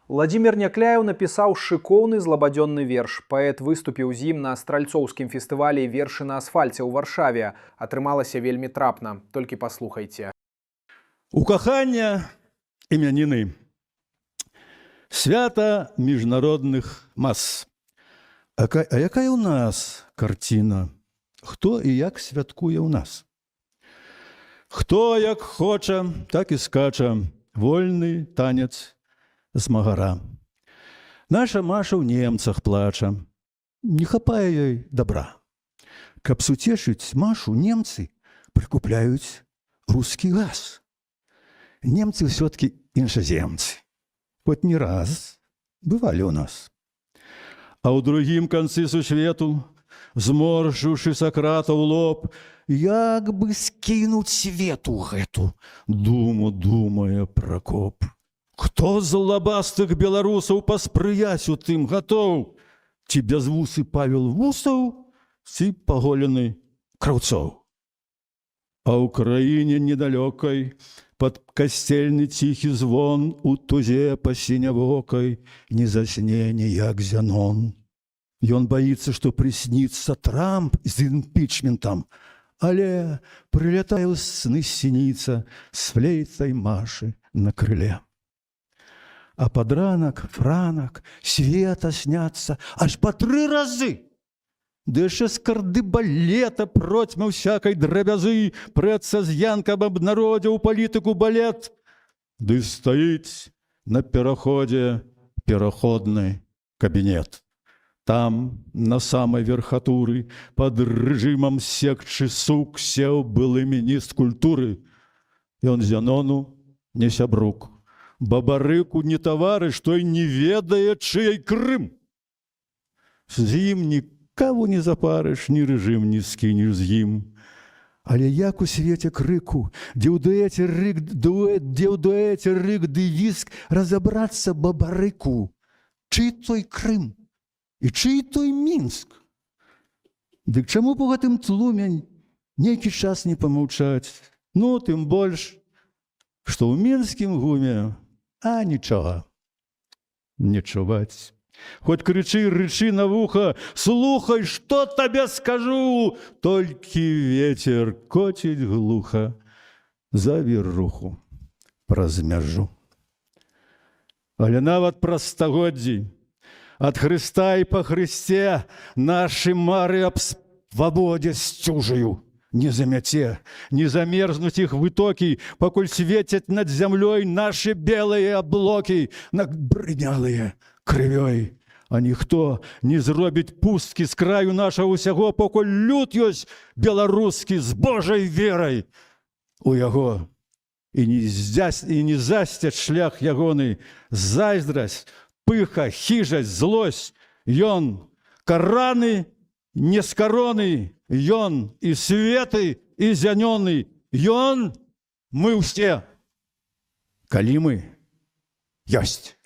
Владзімир Някляеў напісаў шыкоўны злабадзённы верш. Паэт выступіў з ім на стральцоўскім фестывалі вершы на асфальце ў Варшаве. Атрымалася вельмі трапна. Толькі паслухайце. У кахання імяніны. Свята міжнародных мас. А якая ў нас карціна? Хто і як святкуе ў нас? Хто як хоча, так і скача. Вольны танец змагара. Наша Маша ў немцах плача. Не хапае ёй добра. Каб суцешыць Машу, немцы прыкупляюць рускі газ. Немцы ўсё-ткі іншаземцы. Хоць не раз бывалі ў нас. А ў другім канцы сусвету, зморшыўшы Сакрата ў лоб, як бы скінуць свету гэту, думае Пракоп. Хто з лабастых беларусаў паспрыяць у тым гатоў? Ці бязвусы Павел Вусаў, ці паголены Краўцоў? А ў краіне недалёкай пад касцельны ціхі звон у тузе па сінявокай не засне ніяк Зянон. Ён баіцца, што прысніцца Трамп з імпічментам, але прылятае ў сны сініца з флейтай Машы на крыле. А пад ранак, франак, света сняцца аж па 3 разы. Ды яшчэ з кардыбалета процьма ўсякай драбязы прэцца з янкам аб народзе ў палітыку балет. Ды стаіць на пераходзе пераходны кабінет. Там, на самай верхатуры, пад рэжымам секчы сук сеў былы міністр культуры. Ён Зянону не сябрук, бабарыку не таварыш, той не ведае, чыяй Крым. З ім нікого не запарыш, ні рэжым не скінеш з ім. Але як у свеце крыку, дзе ў дуэце рык ды віск, разабрацца бабарыку, чый той Крым? І чый той Мінск? Дык чаму по гэтым тлумень нейкі час не памаўчаць? Ну, тым больш, што ў мінскім гуме, а нічога не чуваць. Хоць крычы, рычы на вуха, слухай, што табе скажу, толькі вецер коціць глуха за віруху праз мяжу. Але нават праз стагоддзі ад Хрыста і па Хрысце нашы мары аб свабодзе сцюжаю не замяце, не замерзнуць іх вытокі, пакуль свецяць над зямлёй нашы белыя аблокі, набрынялыя крывёй. А ніхто не зробіць пусткі з краю нашага ўсяго, пакуль люд ёсць беларускі з Божай верай у яго. І не засцяць шлях ягоны зайздрасць, пыха, хіжасць, злосць. Ён караны, не скароны, ён і светы, і зянёны. Ён мы ўсе, калі мы ёсць.